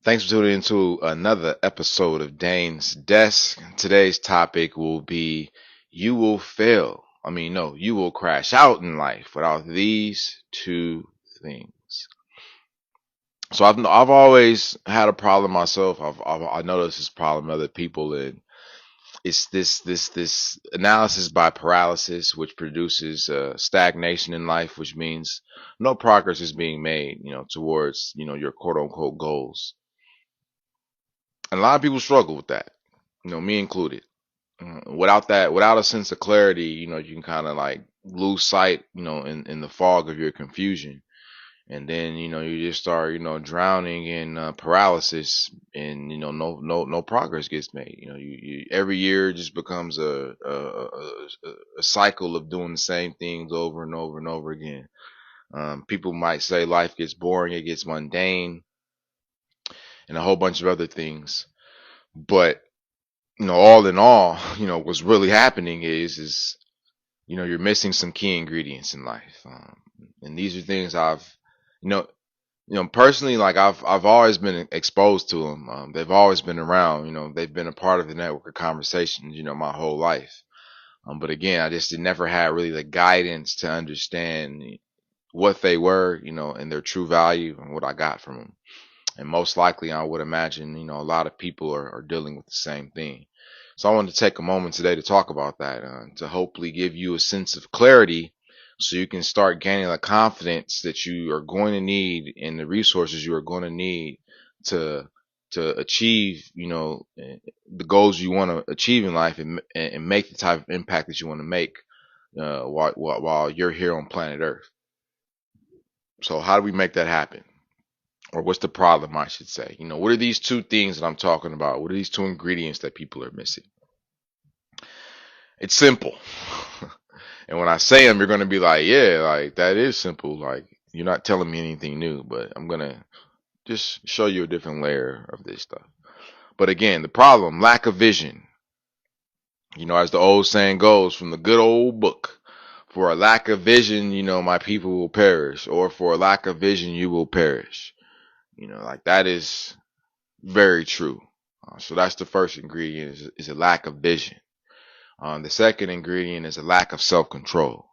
Thanks for tuning into another episode of Dane's Desk. Today's topic will be you will fail. No, you will crash out in life without these two things. So I've always had a problem myself. I noticed this problem in other people, and it's this analysis by paralysis, which produces stagnation in life, which means no progress is being made, towards your quote unquote goals. And a lot of people struggle with that, me included. Without a sense of clarity, you can kind of like lose sight, in the fog of your confusion. And then, you just start, drowning in paralysis, and, no progress gets made. You every year just becomes a cycle of doing the same things over and over and over again. People might say life gets boring, it gets mundane, and a whole bunch of other things. But all in all, what's really happening is you're missing some key ingredients in life, and these are things you know, personally, like I've always been exposed to them. They've always been around. They've been a part of the network of conversations, my whole life. But again, I just never had really the guidance to understand what they were, and their true value and what I got from them. And most likely, I would imagine, a lot of people are dealing with the same thing. So I wanted to take a moment today to talk about that, to hopefully give you a sense of clarity so you can start gaining the confidence that you are going to need and the resources you are going to need to achieve, the goals you want to achieve in life, and make the type of impact that you want to make while you're here on planet Earth. So how do we make that happen? Or what's the problem, I should say? What are these two things that I'm talking about? What are these two ingredients that people are missing? It's simple. And when I say them, you're going to be like, yeah, like that is simple. Like you're not telling me anything new, but I'm going to just show you a different layer of this stuff. But again, the problem, lack of vision. As the old saying goes from the good old book, for a lack of vision, my people will perish, or for a lack of vision, you will perish. Like that is very true. So that's the first ingredient is a lack of vision. The second ingredient is a lack of self-control.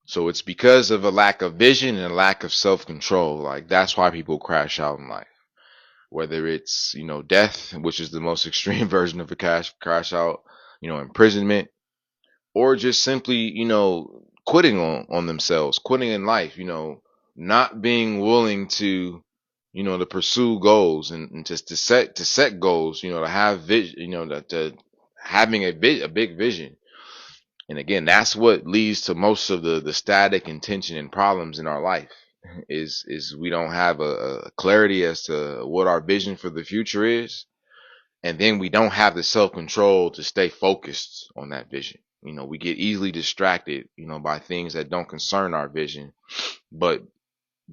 So it's because of a lack of vision and a lack of self-control. Like that's why people crash out in life. Whether it's, death, which is the most extreme version of a crash out, imprisonment, or just simply, quitting on themselves, quitting in life, not being willing to, to pursue goals, and just to set goals, to have vision, to having a big vision. And again, that's what leads to most of the static and tension and problems in our life is we don't have a clarity as to what our vision for the future is. And then we don't have the self-control to stay focused on that vision. We get easily distracted, by things that don't concern our vision. But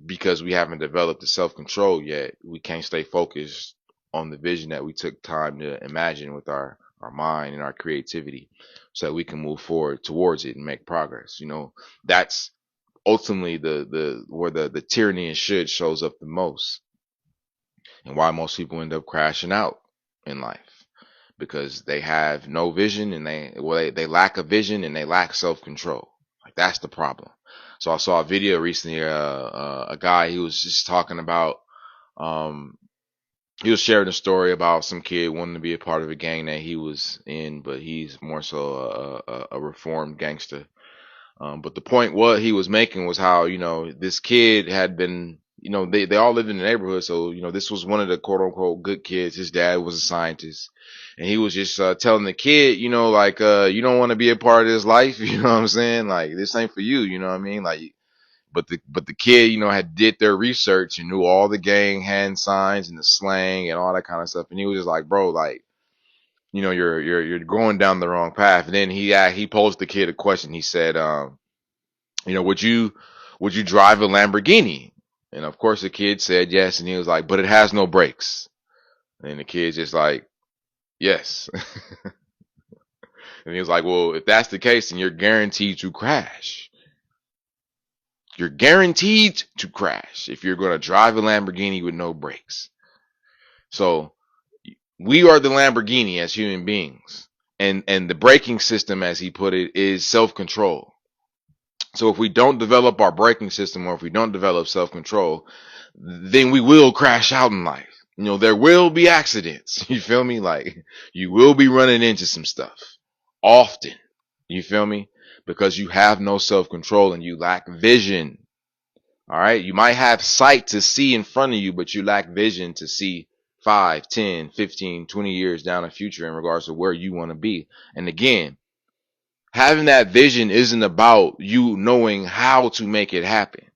because we haven't developed the self-control yet, we can't stay focused on the vision that we took time to imagine with our mind and our creativity, so that we can move forward towards it and make progress. That's ultimately the where the tyranny and should shows up the most, and why most people end up crashing out in life, because they have no vision, and they lack a vision, and they lack self-control. Like that's the problem. So I saw a video recently, a guy, he was just talking about, um, he was sharing a story about some kid wanting to be a part of a gang that he was in, but he's more so a reformed gangster. But the point what he was making was how, this kid had been, they all lived in the neighborhood. So, this was one of the quote unquote good kids. His dad was a scientist, and he was just telling the kid, like, you don't want to be a part of this life. You know what I'm saying? Like, this ain't for you. You know what I mean? Like, but the kid, had did their research and knew all the gang hand signs and the slang and all that kind of stuff. And he was just like, bro, like, you're going down the wrong path. And then he posed the kid a question. He said, would you drive a Lamborghini? And of course the kid said yes, and he was like, but it has no brakes. And the kid's just like, yes. And he was like, well, if that's the case, then you're guaranteed to crash. You're guaranteed to crash if you're going to drive a Lamborghini with no brakes. So we are the Lamborghini as human beings. And the braking system, as he put it, is self-control. So if we don't develop our braking system, or if we don't develop self-control, then we will crash out in life. There will be accidents. You feel me? Like, you will be running into some stuff often. You feel me? Because you have no self-control and you lack vision. All right. You might have sight to see in front of you, but you lack vision to see 5, 10, 15, 20 years down the future in regards to where you want to be. And again, having that vision isn't about you knowing how to make it happen.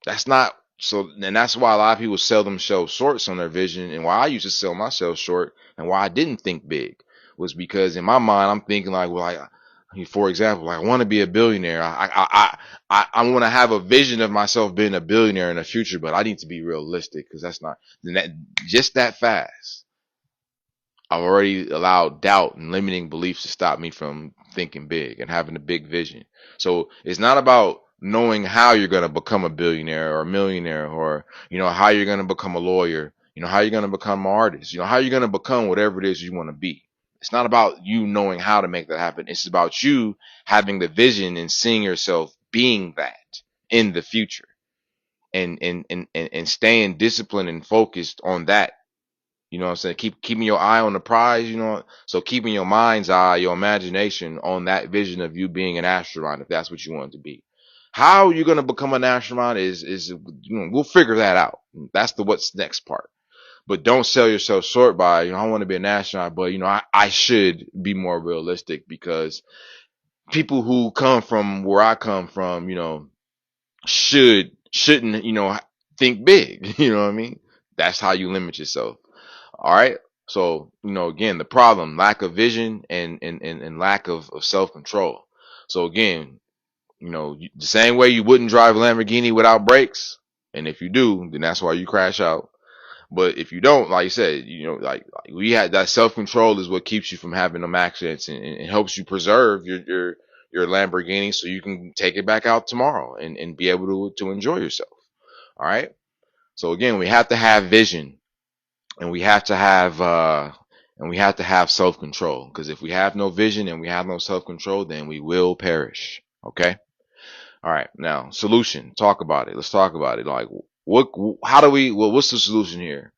That's not so, and that's why a lot of people sell themselves short on their vision, and why I used to sell myself short, and why I didn't think big was because in my mind I'm thinking like, well, for example, like, I want to be a billionaire. I want to have a vision of myself being a billionaire in the future, but I need to be realistic because that's not just that fast. I've already allowed doubt and limiting beliefs to stop me from thinking big and having a big vision. So it's not about knowing how you're going to become a billionaire or a millionaire, or, how you're going to become a lawyer, how you're going to become an artist, how you're going to become whatever it is you want to be. It's not about you knowing how to make that happen. It's about you having the vision and seeing yourself being that in the future, and staying disciplined and focused on that. You know what I'm saying? Keeping your eye on the prize, so keeping your mind's eye, your imagination on that vision of you being an astronaut, if that's what you want to be. How you're gonna become an astronaut is we'll figure that out. That's the what's next part. But don't sell yourself short by, I want to be an astronaut, but I should be more realistic, because people who come from where I come from, shouldn't, think big. You know what I mean? That's how you limit yourself. All right. So, again, the problem, lack of vision and lack of self-control. So again, the same way you wouldn't drive a Lamborghini without brakes. And if you do, then that's why you crash out. But if you don't, like you said, like we had that self-control is what keeps you from having them accidents, and helps you preserve your Lamborghini so you can take it back out tomorrow and be able to enjoy yourself. All right. So again, we have to have vision, and we have to have self-control, because if we have no vision and we have no self-control, then we will perish. Okay. All right. Now, solution. Talk about it. Let's talk about it. Like, what's the solution here?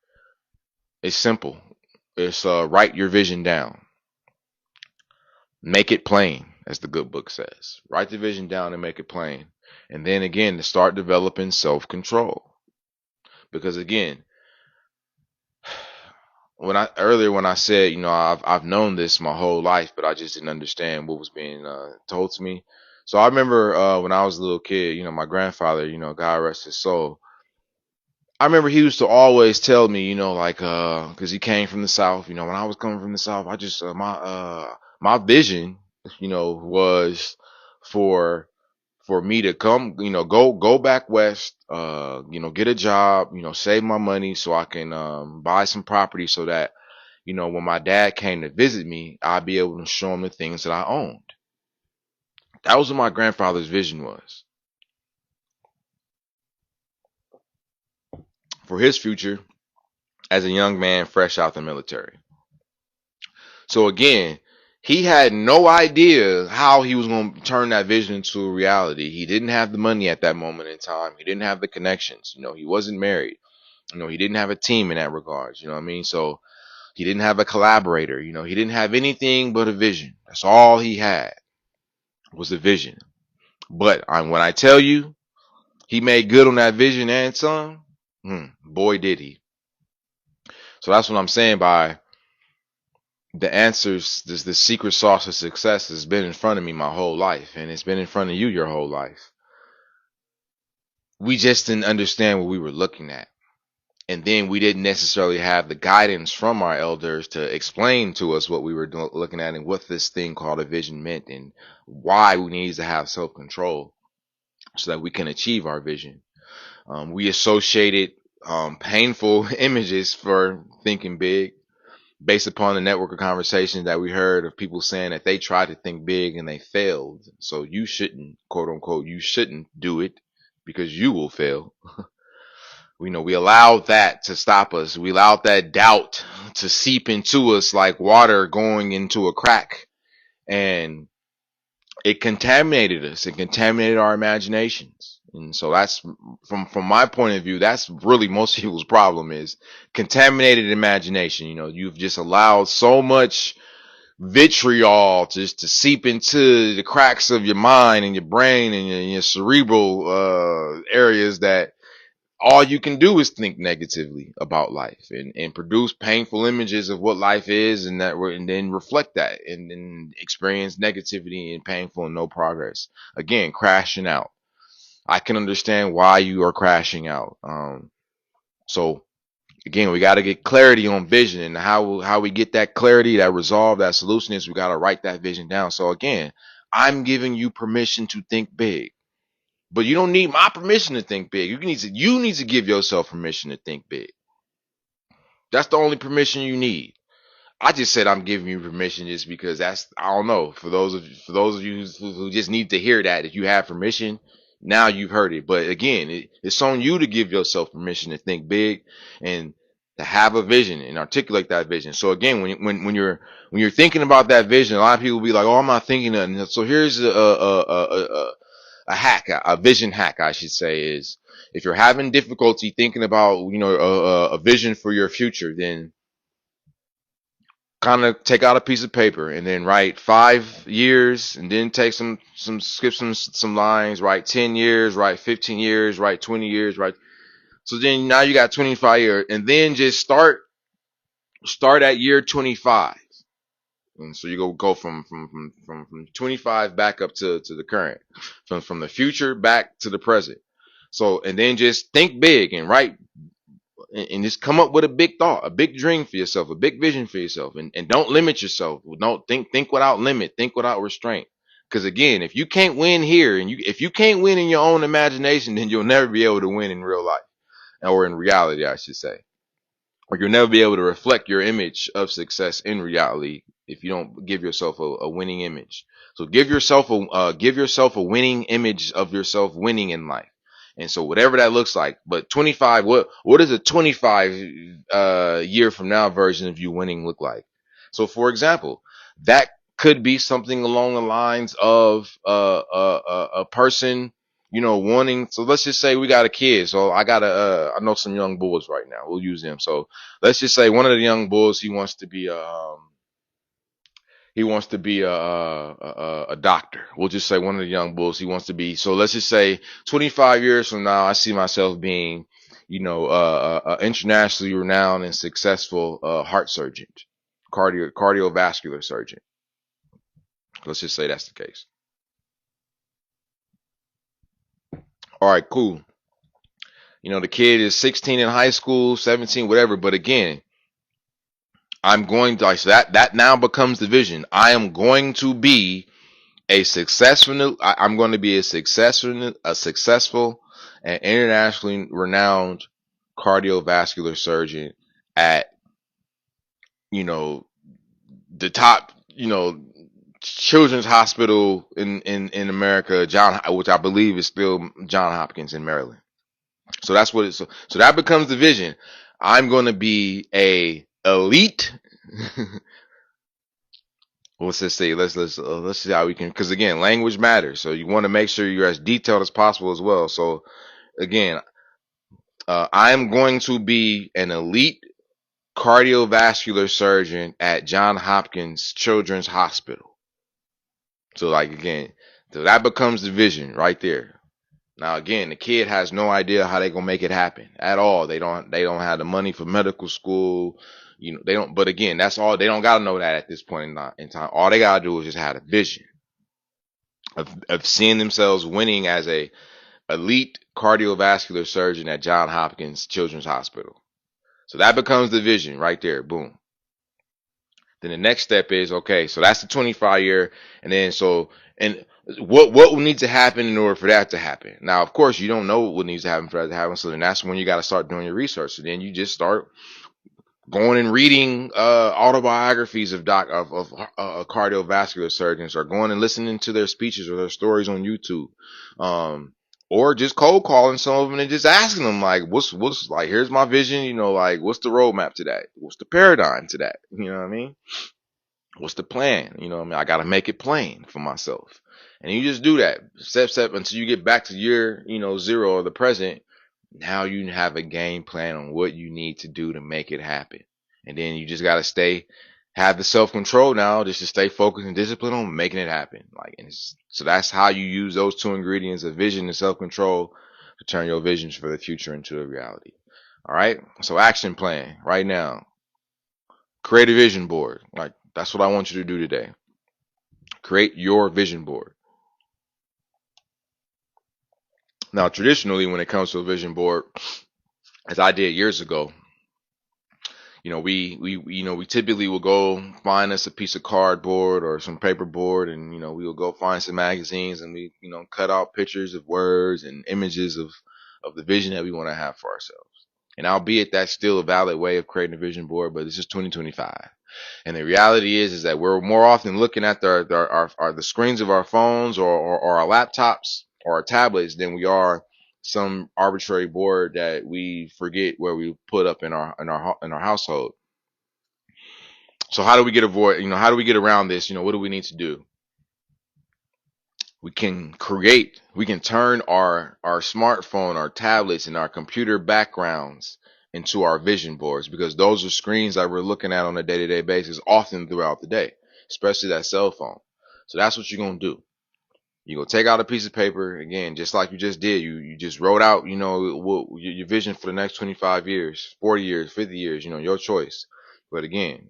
It's simple. It's write your vision down. Make it plain, as the good book says. Write the vision down and make it plain. And then again, to start developing self-control. Because again, when I said, I've known this my whole life, but I just didn't understand what was being told to me. So I remember when I was a little kid, my grandfather, God rest his soul. I remember he used to always tell me, like, because he came from the South. When I was coming from the South, I just my vision, was for me to come, go back west, get a job, save my money so I can buy some property, so that when my dad came to visit me, I'd be able to show him the things that I owned. That was what my grandfather's vision was for his future as a young man fresh out the military. So again, he had no idea how he was going to turn that vision into a reality. He didn't have the money at that moment in time. He didn't have the connections. He wasn't married. He didn't have a team in that regards. You know what I mean? So he didn't have a collaborator. He didn't have anything but a vision. That's all he had, was a vision. But when I tell you, he made good on that vision and some, boy did he. So that's what I'm saying by the answers. The secret sauce of success has been in front of me my whole life, and it's been in front of you your whole life. We just didn't understand what we were looking at. And then we didn't necessarily have the guidance from our elders to explain to us what we were looking at, and what this thing called a vision meant, and why we need to have self-control so that we can achieve our vision. We associated painful images for thinking big, based upon the network of conversations that we heard of people saying that they tried to think big and they failed. So you shouldn't, quote unquote, you shouldn't do it because you will fail. We allowed that to stop us. We allowed that doubt to seep into us like water going into a crack. And it contaminated us. It contaminated our imaginations. And so that's from my point of view, that's really most people's problem is contaminated imagination. You've just allowed so much vitriol just to seep into the cracks of your mind and your brain and your cerebral areas that all you can do is think negatively about life and produce painful images of what life is and then reflect that and then experience negativity and painful and no progress. Again, crashing out. I can understand why you are crashing out. So again, we got to get clarity on vision, and how we get that clarity, that resolve, that solution is we got to write that vision down. So again, I'm giving you permission to think big. But you don't need my permission to think big. You need to give yourself permission to think big. That's the only permission you need. I just said I'm giving you permission just because I don't know. For those of you who just need to hear that, if you have permission, now you've heard it. But again, it's on you to give yourself permission to think big and to have a vision and articulate that vision. So again, when you're thinking about that vision, a lot of people will be like, "Oh, I'm not thinking nothing." So here's a hack, a vision hack, I should say, is if you're having difficulty thinking about, a vision for your future, then kind of take out a piece of paper and then write 5 years and then take skip some lines, write 10 years, write 15 years, write 20 years, right? So then now you got 25 years and then just start at year 25. And so you go from 25 back up to the current, from the future back to the present. So, and then just think big and write and just come up with a big thought, a big dream for yourself, a big vision for yourself, and don't limit yourself. Don't think without limit, think without restraint. Because again, if you can't win here and if you can't win in your own imagination, then you'll never be able to win in real life or in reality, I should say. Or you'll never be able to reflect your image of success in reality if you don't give yourself a winning image. So give yourself a winning image of yourself winning in life. And so whatever that looks like, but 25, what does a 25 year from now version of you winning look like? So for example, that could be something along the lines of a person wanting. So let's just say we got a kid. So I know some young bulls right now. We'll use them. So let's just say one of the young bulls, he wants to be a doctor. We'll just say one of the young bulls, he wants to be. So let's just say 25 years from now, I see myself being, internationally renowned and successful heart surgeon, cardiovascular surgeon. Let's just say that's the case. All right, cool. The kid is 16 in high school, 17, whatever. But again, I'm going to, so that now becomes the vision. I am going to be I'm going to be a successful and internationally renowned cardiovascular surgeon at, the top, children's hospital in America, which I believe is still Johns Hopkins in Maryland. So that's what it's. So that becomes the vision. I'm going to be a elite. Let's just say let's see how we can, because again, language matters. So you want to make sure you're as detailed as possible as well. So again, I'm going to be an elite cardiovascular surgeon at Johns Hopkins Children's Hospital. So so that becomes the vision right there. Now again, the kid has no idea how they're gonna make it happen at all. They don't have the money for medical school. They don't. But again, that's all. They don't gotta know that at this point in time. All they gotta do is just have a vision of seeing themselves winning as a elite cardiovascular surgeon at Johns Hopkins Children's Hospital. So that becomes the vision right there. Boom. Then the next step is, okay, so that's the 25 year, and then what will need to happen in order for that to happen? Now, of course, you don't know what needs to happen for that to happen, so then that's when you got to start doing your research. So then you just start going and reading autobiographies of cardiovascular surgeons, or going and listening to their speeches or their stories on YouTube, or just cold calling some of them and just asking them like, what's like, here's my vision, like, what's the roadmap to that? What's the paradigm to that? You know what I mean? What's the plan? You know what I mean? I got to make it plain for myself. And you just do that step until you get back to year, zero or the present. Now you have a game plan on what you need to do to make it happen. And then you just got to have the self control now just to stay focused and disciplined on making it happen. Like, so that's how you use those two ingredients of vision and self control to turn your visions for the future into a reality. All right. So action plan right now. Create a vision board. Like, that's what I want you to do today. Create your vision board. Now, traditionally, when it comes to a vision board, as I did years ago, we typically will go find us a piece of cardboard or some paper board, and we will go find some magazines, and we cut out pictures of words and images of the vision that we want to have for ourselves. And albeit that's still a valid way of creating a vision board, but this is 2025. And the reality is that we're more often looking at the screens of our phones or our laptops or our tablets than we are some arbitrary board that we forget where we put up in our household. So how do we get around this? What do we need to do? We can turn our smartphone, our tablets, and our computer backgrounds into our vision boards, because those are screens that we're looking at on a day-to-day basis often throughout the day, especially that cell phone. So that's what you're going to do. You're going to take out a piece of paper, again, just like you just did. You just wrote out, your vision for the next 25 years, 40 years, 50 years, your choice. But again,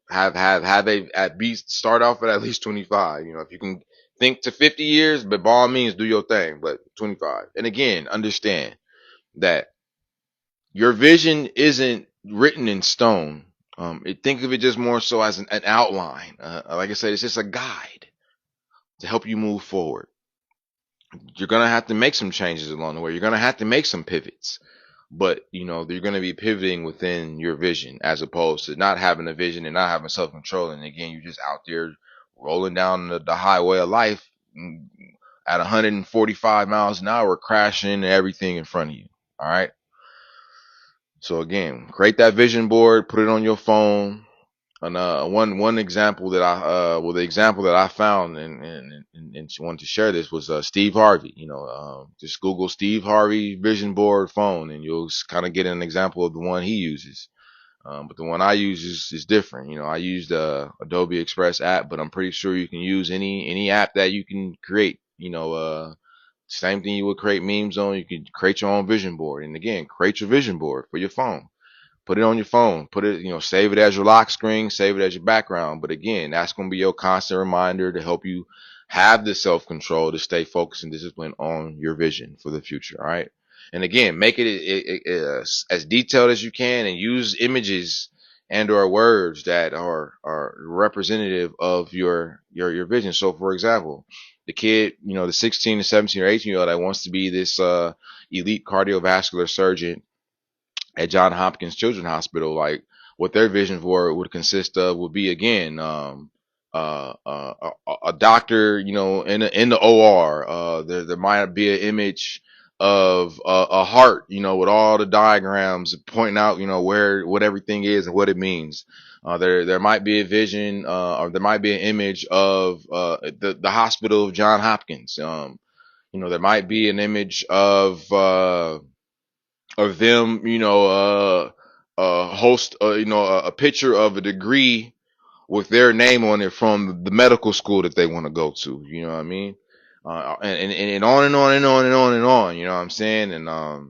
have a at least start off at least 25. If you can think to 50 years, but by all means do your thing, but 25. And again, understand that your vision isn't written in stone. Think of it just more so as an outline. Like I said, it's just a guide to help you move forward. You're going to have to make some changes along the way. You're going to have to make some pivots, but you're going to be pivoting within your vision, as opposed to not having a vision and not having self-control. And again, you're just out there rolling down the highway of life at 145 miles an hour, crashing into everything in front of you. All right. So again, create that vision board, put it on your phone. And one example that the example that I found and she wanted to share this was Steve Harvey. Just Google Steve Harvey vision board phone, and you'll kind of get an example of the one he uses. But the one I use is different. I used Adobe Express app, but I'm pretty sure you can use any app that you can create. Same thing you would create memes on. You can create your own vision board, and again, create your vision board for your phone. Put it on your phone. Put it, save it as your lock screen, save it as your background. But again, that's going to be your constant reminder to help you have the self-control to stay focused and disciplined on your vision for the future. All right. And again, make it as detailed as you can, and use images and or words that are representative of your vision. So for example, the kid, the 16 to 17 or 18-year-old that wants to be this elite cardiovascular surgeon at Johns Hopkins Children's Hospital, like what their vision for it would consist of would be, again, a doctor, in the OR. There might be an image of a heart, with all the diagrams pointing out, what everything is and what it means. There might be a vision, or there might be an image of the hospital of Johns Hopkins. There might be an image of them, host, a picture of a degree with their name on it from the medical school that they want to go to. You know what I mean? And on and on and on and on and on. You know what I'm saying? And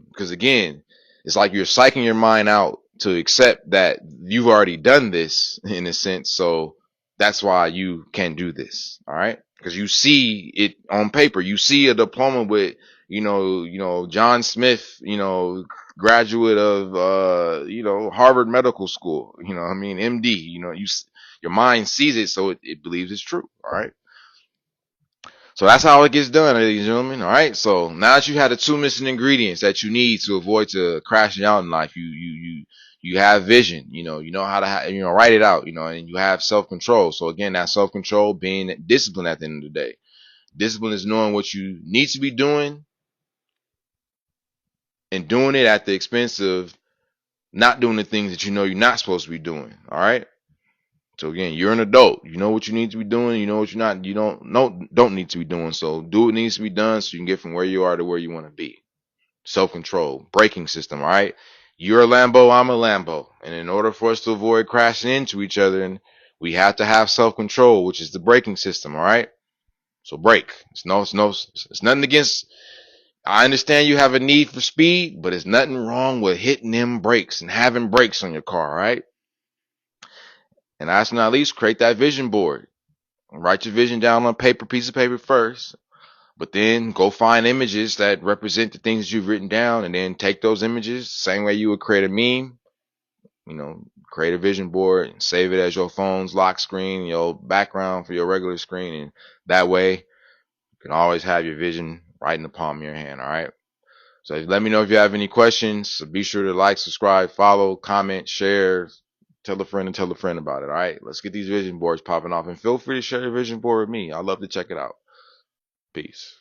because again, it's like you're psyching your mind out to accept that you've already done this in a sense. So that's why you can do this. All right? Because you see it on paper. You see a diploma with, John Smith, graduate of, Harvard Medical School, MD, your mind sees it, so it believes it's true. All right. So that's how it gets done, ladies and gentlemen. All right. So now that you have the two missing ingredients that you need to avoid to crashing out in life, you have vision, you know how to, write it out, and you have self-control. So again, that self-control being disciplined at the end of the day. Discipline is knowing what you need to be doing and doing it at the expense of not doing the things that you know you're not supposed to be doing. All right. So again, you're an adult. You know what you need to be doing. You know what you don't need to be doing. So do what needs to be done so you can get from where you are to where you want to be. Self-control, braking system. All right. You're a Lambo. I'm a Lambo. And in order for us to avoid crashing into each other, and we have to have self-control, which is the braking system. All right. So brake. It's nothing against. I understand you have a need for speed, but there's nothing wrong with hitting them brakes and having brakes on your car, right? And last but not least, create that vision board. Write your vision down on a piece of paper first, but then go find images that represent the things you've written down, and then take those images, same way you would create a meme, create a vision board and save it as your phone's lock screen, your background for your regular screen, and that way you can always have your vision right in the palm of your hand, all right? So let me know if you have any questions. So be sure to like, subscribe, follow, comment, share, tell a friend and tell a friend about it. All right, let's get these vision boards popping off, and feel free to share your vision board with me. I'd love to check it out. Peace.